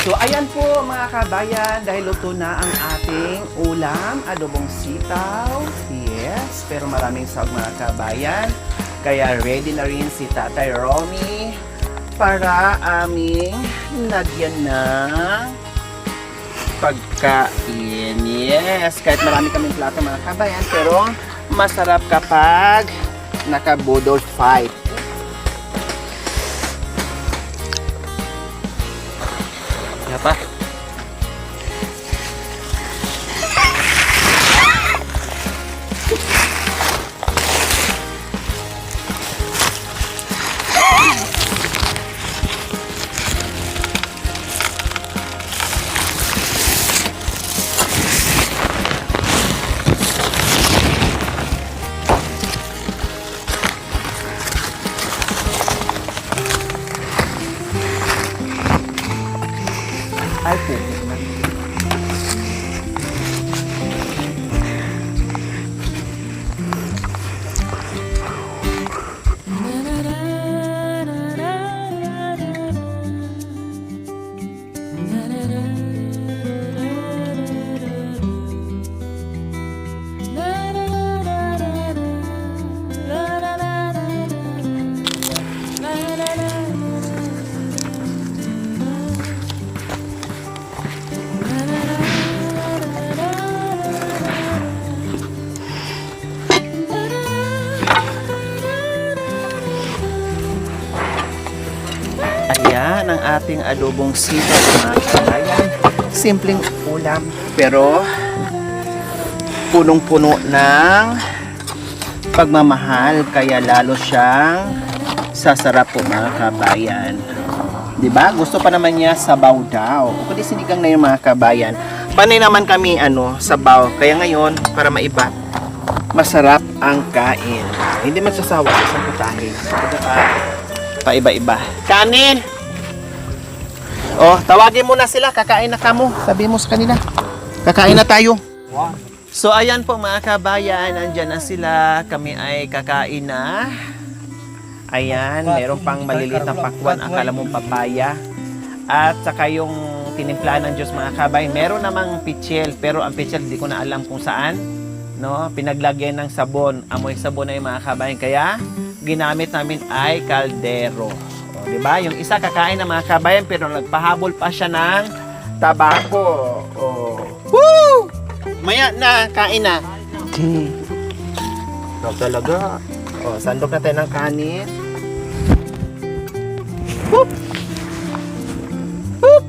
So ayan po mga kabayan, dahil luto na ang ating ulam, adobong sitaw. Yes, pero maraming sahog mga kabayan. Kaya ready na rin si Tatay Romy para aming lagyan ng pagkain. Yes, kahit marami kaming plato mga kabayan, pero masarap kapag naka-budol fight. Pa. Ay po. Ayan ang ating adobong sitaw mga kabayan. Simpleng ulam pero punong-puno ng pagmamahal kaya lalo siyang sasarap po mga kabayan. 'Di ba? Gusto pa naman niya sabaw daw. Kundi sinigang na yung mga kabayan. Panay naman kami sabaw. Kaya ngayon para maiba masarap ang kain. Hindi magsasawa sa putahe. Paiba-iba. Kanin! Oh, tawagin mo na sila. Kakain na kamo. Sabi mo sa kanila. Kakain na tayo. So, ayan po mga kabayan. Andyan na sila. Kami ay kakain na. Ayan. Meron pang maliliit na pakwan. Akala mong papaya. At saka yung tinimpla ng Diyos mga kabayan. Meron namang pichel. Pero ang pichel, hindi ko na alam kung saan. No? Pinaglagyan ng sabon. Amoy sabon na yung mga kabayan. Kaya, ginamit namin ay kaldero. O, diba? Yung isa kakain ng mga kabayan pero nagpahabol pa siya ng tabako. O. Woo! Maya na, kain na. Okay. So, talaga. O, sandok na tayo ng kanin. Whoop! Whoop!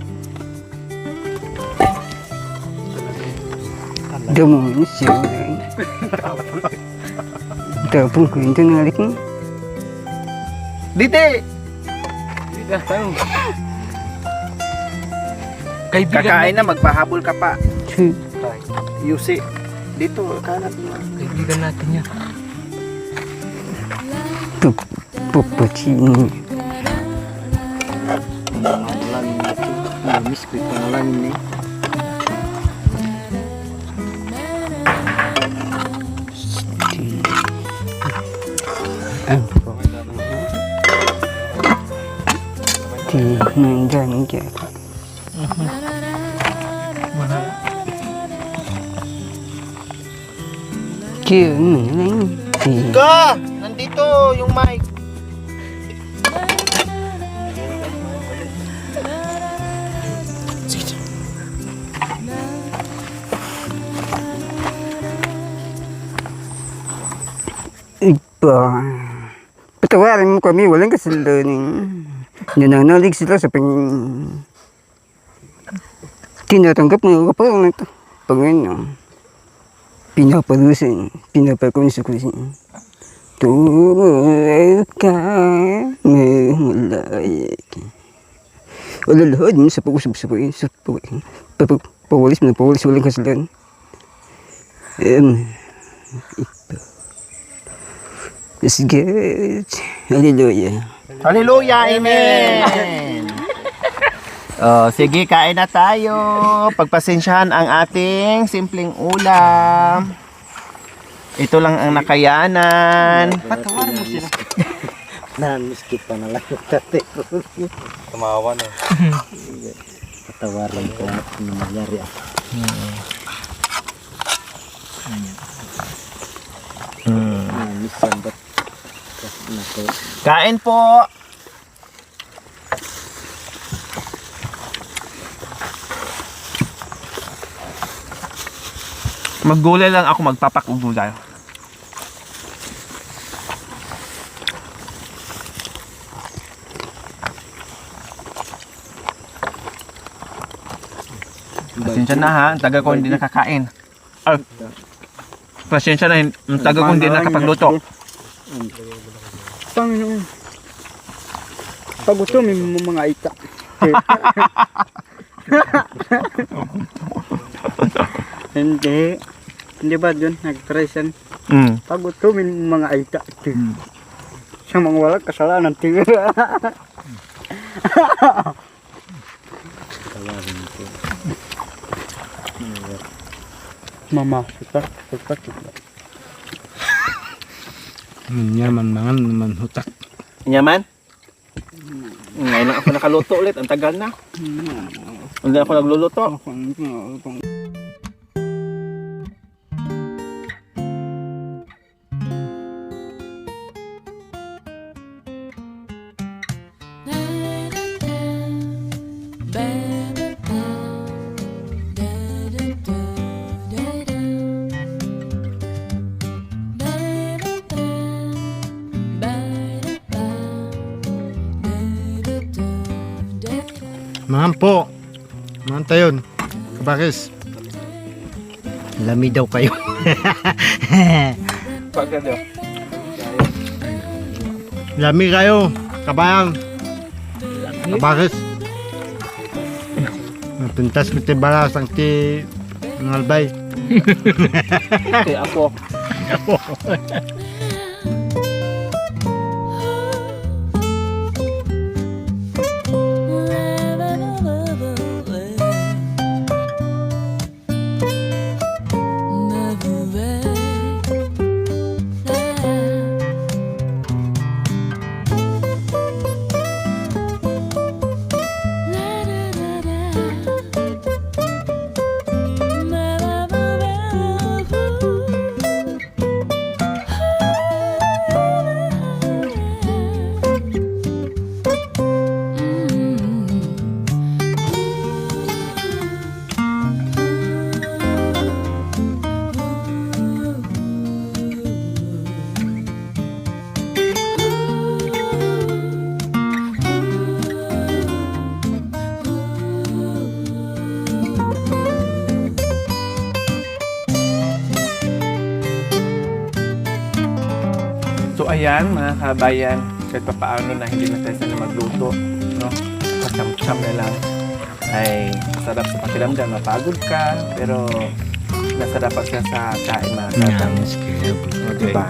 Damo siya. Tapos kwento na rin mo. Dite! Kakain na, magpahabol ka pa. Yusi. Dito, kalat mo. Kaibigan natin yan. Pupuchin. Pangalan ito. Miss ko yung pangalan ni. Nandyan dyan. Ka! Nandito yung mic. Iba. Patawarin mo kami, walang kasalanan. Nananalig sila sa tinatanggap ng kapal na ito. Pag pinaparusin, pinapakonsukusin. Tuloy ka, may malayag. Walalahad mo sa pag-usap-usapin, sa pawalis mo na pawalis, walang kasalanan. Iba. Let's get. Hallelujah. Hallelujah, amen. Oh, sige, kain na tayo. Pagpasensyahan ang ating simpleng ulam. Ito lang ang nakayanan. Patawarin mo sila. Miskit pa na lang. Tumawa na. Patawarin ko na nangyari ako. Minsan ba't nako. Kain po! Maggulay lang ako, magpapakugulay. Pasensya na ha, ang taga ko hindi nakakain. Ay, pasensya na, ang taga ko hindi nakapagluto. Panginoon. Pagutomin mo mga ita. Hindi. Hindi ba dun? Nag-present. Pagutomin mo mga ita. Sa mga walang kasalanan. Patawarin ko. Mama, sutak, sutak, sutak. Nyaman mangan naman hutak. Nyaman? Ngayon lang ako nakaluto ulit, ang tagal na. Hindi ako nagluluto. Mangan po. Mangan tayo. Kabakis. Lami daw kayo. Pagkado. Lami kayo. Kabayang. Kabakis. Pintas ko ti balas ang ti ngalbay. Kaya ako. So ayan mga kabayan, kahit pa paano na hindi na tayo sana magluto, no? Kasam-sam na lang ay masarap sa pakiramdam, mapagod ka, pero nasarapan ka sa kain mga kabayan. O, diba?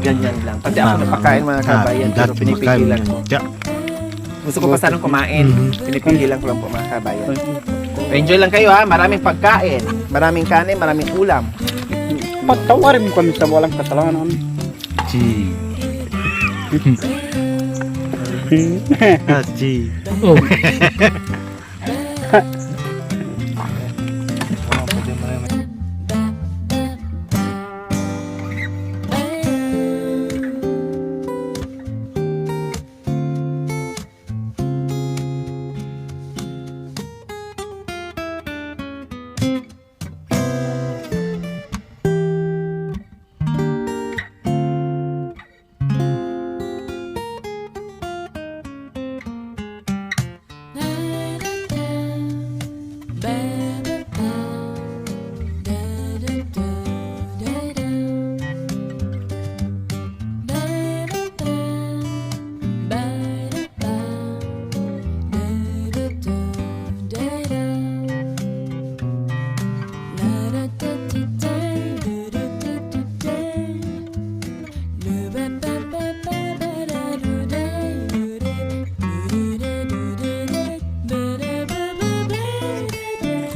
Ganyan lang. Pati ako napakain mga kabayan, pero pinipigilan ko. Gusto ko pa sanang kumain, pinipigilan ko lang po mga kabayan. Enjoy lang kayo ha, maraming pagkain, maraming kanin, maraming ulam. Patawarin mo kami sa walang kasalanan. Chi. Chi.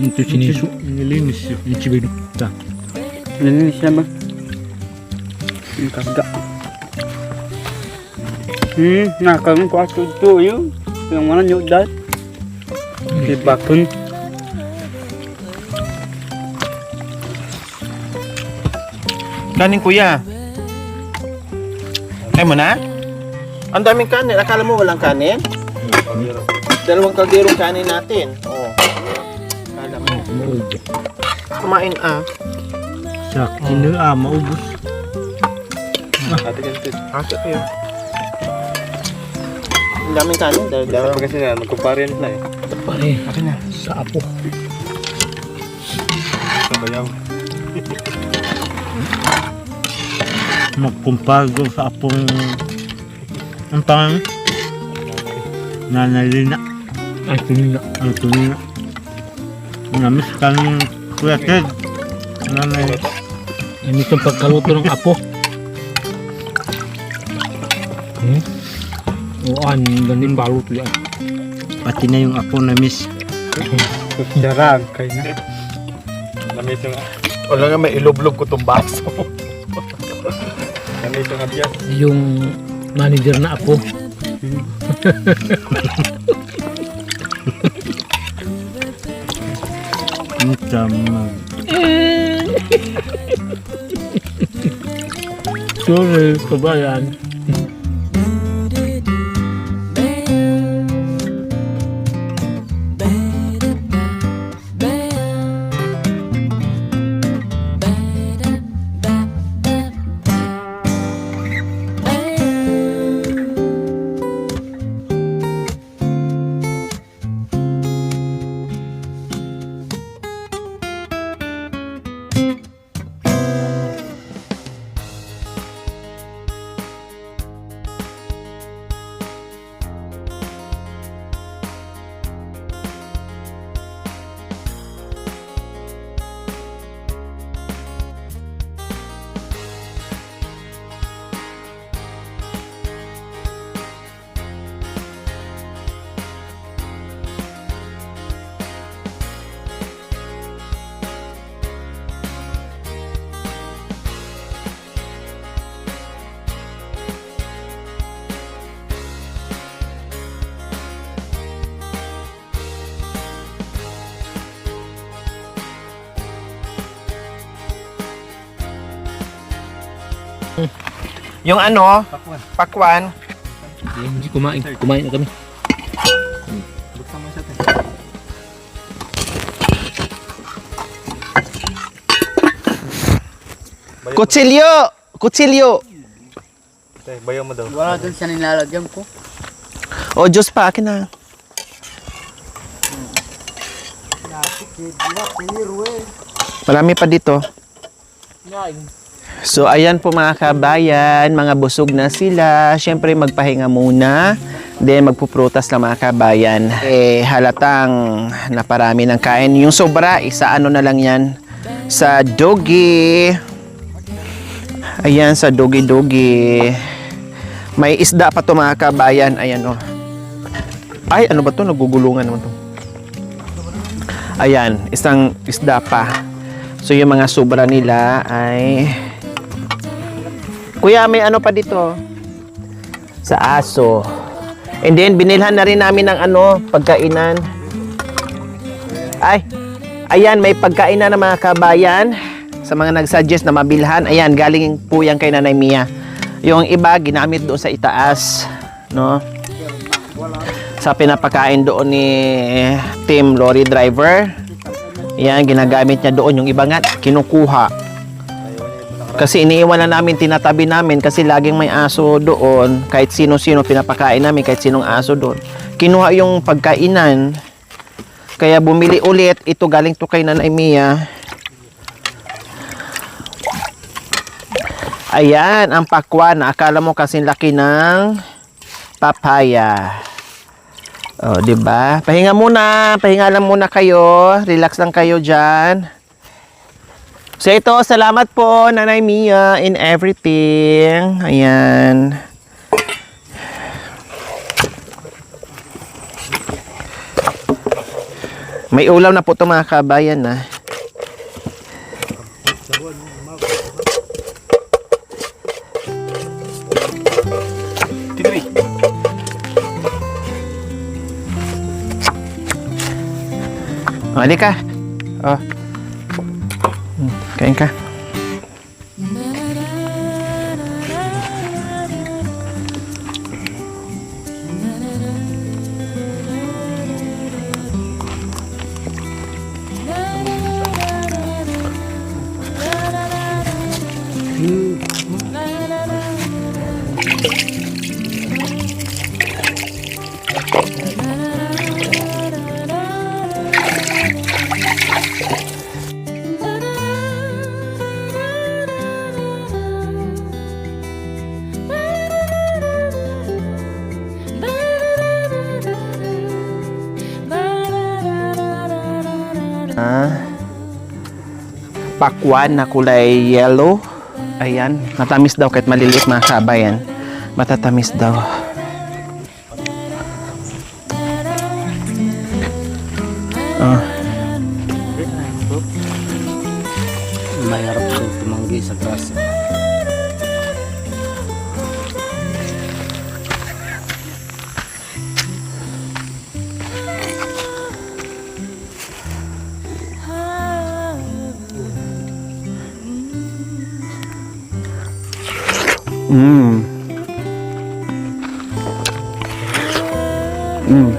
Ito siniso, nilinis yun, yung chibigta. Nalinis siya ba? Yung karga. Nakakaroon ko ato ito yun. Yung mana nyo dad. Di bakun. Kanin kuya. Ay mo na? Ang daming kanin. Akala mo walang kanin? Dalawang kalderong kanin natin. Oh. Akala mo. Maubos. Kumain ah. Sa maubos. Ate kayo. Ang daming kanin. Dalawa. Kasi na, magkumpare na eh. Pare, sa apo. Sabayaw. Magkumpare doon sa apong ang pangang Nanay Lina. Ang tunina. Namiss ka ng Kuya Ted. Nanay. Ini itong pagkaluto ng apo. Oo, ganin baluto yan. Pati na yung apo namiss. Darag, kayo na. Lamis yung... Wala nga may iloblog ko itong baso. Lamis yung abiyas. Yung manager na apo. Tama. Sorry, kabayan. Yung ano? Pakwan. Hindi kumain. Kumain na kami. Buksan mo siya tayo. Kutsilyo! Kutsilyo! Bayaw mo daw. Wala doon siya nilalagyan ko. O, Diyos pa, akin na. Marami pa dito. So, ayan po mga kabayan, mga busog na sila. Siyempre, magpahinga muna. Then, magpuprutas na mga kabayan. Halatang naparami ng kain. Yung sobra, isa ano na lang yan. Sa dogi. Ayan, sa dogi-dogi. May isda pa to mga kabayan. Ayan o. Ay, ano ba to? Nagugulungan naman to. Ayan, isang isda pa. So, yung mga sobra nila ay... Kuya, may ano pa dito? Sa aso. And then, binilhan na rin namin ng ano, pagkainan. Ay, ayan, may pagkainan ng mga kabayan. Sa mga nagsuggest na mabilhan. Ayan, galing po yan kay Nanay Mia. Yung iba, ginamit doon sa itaas. No? Sa pinapakain doon ni Team Lorry Driver. Ayan, ginagamit niya doon. Yung iba nga, kinukuha. Kasi iniiwan na namin, tinatabi namin kasi laging may aso doon. Kahit sino-sino pinapakain namin, kahit sinong aso doon. Kinuha yung pagkainan. Kaya bumili ulit. Ito galing to kay Nanay Mia. Ayan, ang pakwan. Akala mo kasing laki ng papaya. O, diba? Pahinga muna. Pahinga lang muna kayo. Relax lang kayo dyan. So ito, salamat po Nanay Mia in everything. Ayan. May ulam na po ito mga kabayan na. O, halika. Oh. Kain ka. pakwan na kulay yellow. Ayan, matamis daw kahit maliliit mga kabayan. Matatamis daw. Oh. May harap ko tumanggi sa grasa. Mm. Mm.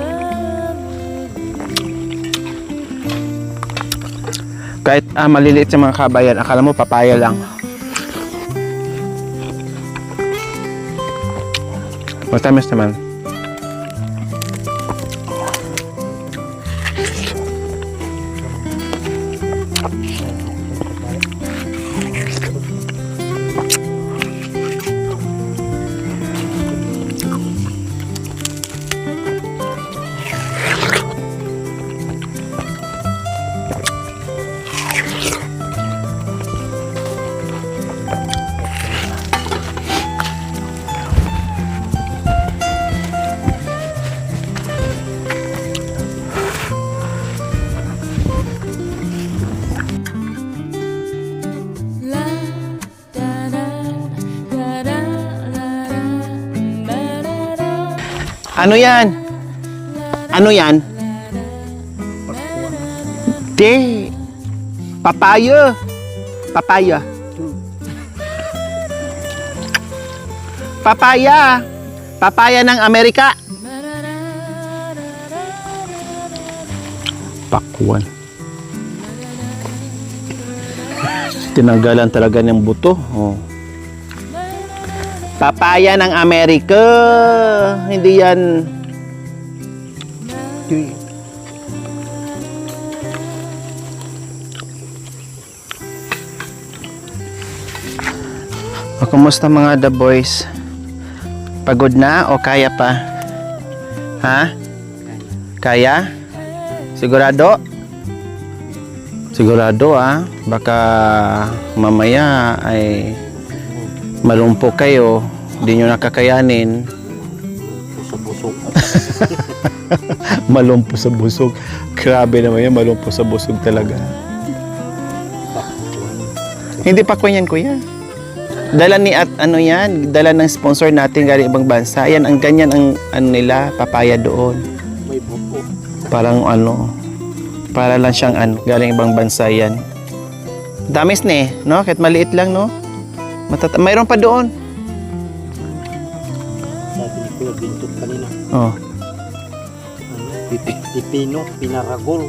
Kahit maliliit sa mga kabayan, akala mo papaya lang. Matamis naman. Ano yan? Ano yan? De. Papaya. Papaya. Papaya. Papaya ng Amerika. Pakwan. Tinanggalan talaga ng buto. Oh. Papaya ng Amerika. Hindi yan. O, kumusta mga the boys? Pagod na o kaya pa? Ha? Kaya? Sigurado? Sigurado baka mamaya ay malumpo kayo, hindi nyo nakakayanin. Busog-busog. Malumpo sa busog. Grabe naman yan, malumpo sa busog talaga. Hindi pa ko yan, kuya. Dala ni at ano yan, dala ng sponsor natin galing ibang bansa. Ayan, ang ganyan ang ano nila, papaya doon. May buko. Parang ano, para lang siyang ano, galing ibang bansa yan. Damis na no? Kahit maliit lang, no? Mayroon pa doon. Sabi ni Kuya Bintot kanina. Oh. Pipino, pinaragol.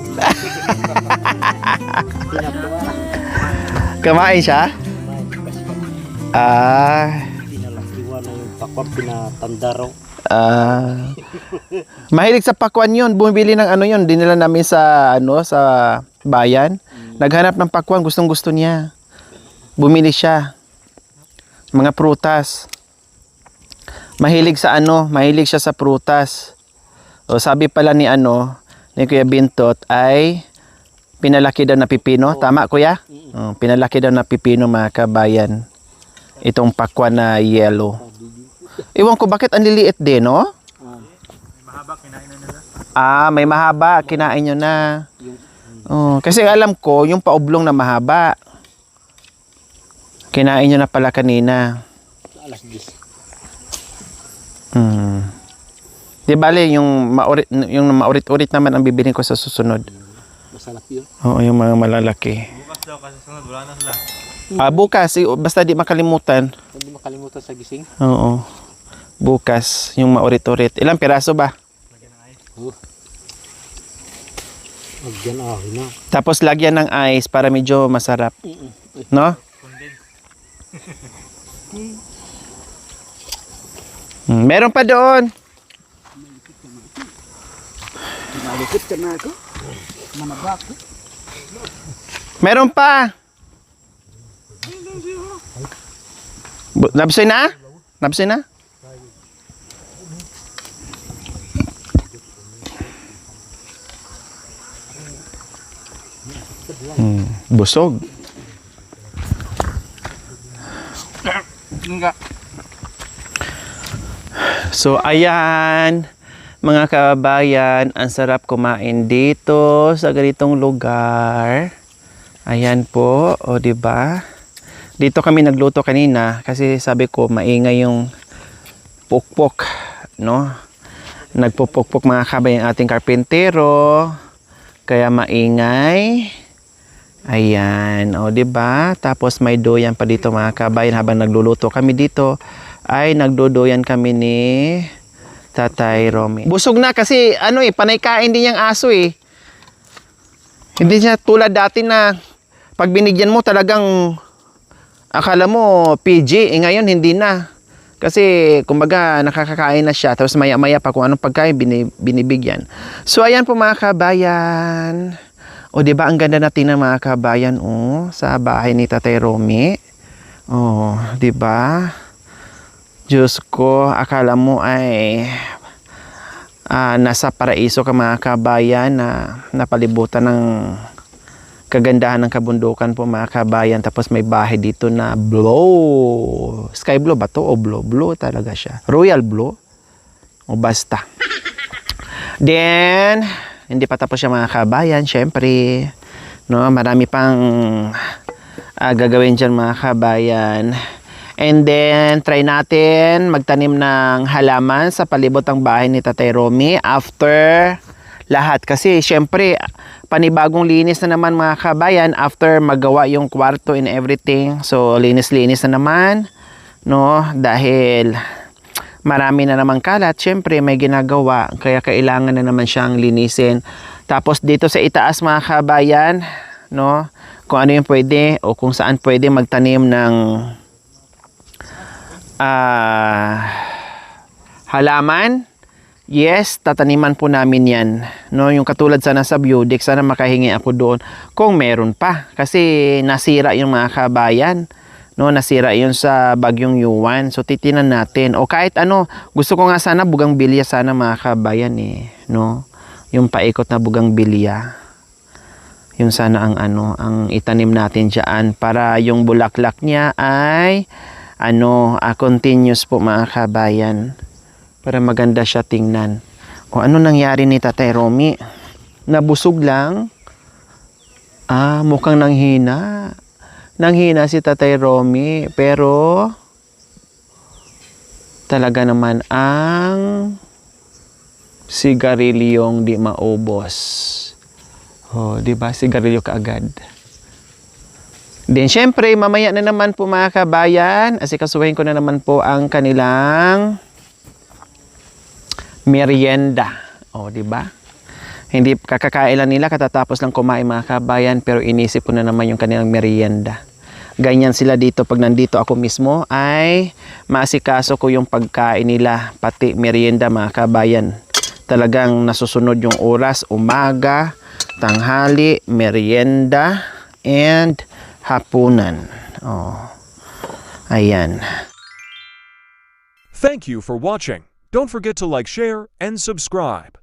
Pinatuwa. Kamain siya? Pinalakiwa na yung pakwan, pinatandaro. Mahilig sa pakwan yun. Bumibili ng ano yun. Dinala namin sa, ano, sa bayan. Naghanap ng pakwan. Gustong-gusto niya. Bumili siya. Mga prutas. Mahilig sa ano, mahilig siya sa prutas. O sabi pala ni ano, ni Kuya Bintot ay pinalaki daw na pipino. Tama, Kuya? Pinalaki daw na pipino, mga kabayan. Itong pakwan na yellow. Iwan ko bakit ang liliit din, no? May mahaba, kinain nyo na. Kasi alam ko, yung paoblong na mahaba. Kinain nyo na pala kanina. Alas 10. Di bale, yung maurit-urit naman ang bibilin ko sa susunod. Masarap yun. Oo, yung mga malalaki. Bukas daw kasi sunod, wala na sila. Bukas, basta di makalimutan. Hindi makalimutan sa gising. Oo. Bukas, yung maurit-urit. Ilang piraso ba? Magyan na. Tapos lagyan ng ice para medyo masarap. No? Meron pa doon. Malikot ka na ako. Manabak. Meron pa. Nabsoy na? Nabsoy na? Busog. Enggak. So, ayan, mga kabayan, ang sarap kumain dito sa ganitong lugar. Ayan po, o di ba? Dito kami nagluto kanina kasi sabi ko maingay yung pukpok, no? Nagpupukpok mga kabayan ang ating karpentero, kaya maingay. Ayan, o di ba? Tapos may doyan pa dito mga kabayan habang nagluluto kami dito. Ay nagdodoyan kami ni Tatay Romy. Busog na kasi panay kain din yung aso eh. Hindi siya tulad dati na pag binigyan mo talagang akala mo PG, ngayon hindi na. Kasi kumbaga nakakakain na siya tapos maya-maya pa kung anong pagkain binibigyan. So ayan po mga kabayan. O di ba ang ganda natin ng mga kabayan sa bahay ni Tatay Romy. Oh, di ba? Diyos ko, akala mo ay nasa paraiso ka mga kabayan na napalibutan ng kagandahan ng kabundukan po mga kabayan. Tapos may bahay dito na blue. Sky blue ba to? O blue? Blue talaga siya. Royal blue? O basta. Then, hindi pa tapos siya mga kabayan. Syempre, no, marami pang gagawin dyan mga kabayan. And then, try natin magtanim ng halaman sa palibot ng bahay ni Tatay Romy after lahat. Kasi, syempre, panibagong linis na naman mga kabayan after magawa yung kwarto and everything. So, linis-linis na naman, no? Dahil marami na naman kalat. Syempre, may ginagawa. Kaya kailangan na naman siyang linisin. Tapos, dito sa itaas mga kabayan, no? Kung ano yung pwede o kung saan pwede magtanim ng halaman, yes, tataniman po namin yan, no? Yung katulad sana sa Beaudex, sana makahingi ako doon kung meron pa kasi nasira yung mga kabayan, no? Nasira yun sa bagyong Yuan. So titinan natin o kahit gusto ko nga sana bugang bilya sana mga kabayan no? Yung paikot na bugang bilya, yung sana ang itanim natin dyan para yung bulaklak niya ay continuous po mga kabayan para maganda siya tingnan. Kung ano nangyari ni Tatay Romy, nabusog lang, mukhang nanghina si Tatay Romy, pero talaga naman ang sigarilyong di maubos. Di ba? Sigarilyo kaagad. Then, syempre, mamaya na naman po mga kabayan, asikasuhin ko na naman po ang kanilang merienda. Di ba? Hindi kakakain lang nila, katatapos lang kumain mga kabayan, pero inisip ko na naman yung kanilang merienda. Ganyan sila dito, pag nandito ako mismo, ay maasikaso ko yung pagkain nila, pati merienda mga kabayan. Talagang nasusunod yung oras, umaga, tanghali, merienda, and hapunan. Ayan. Thank you for watching. Don't forget to like, share, and subscribe.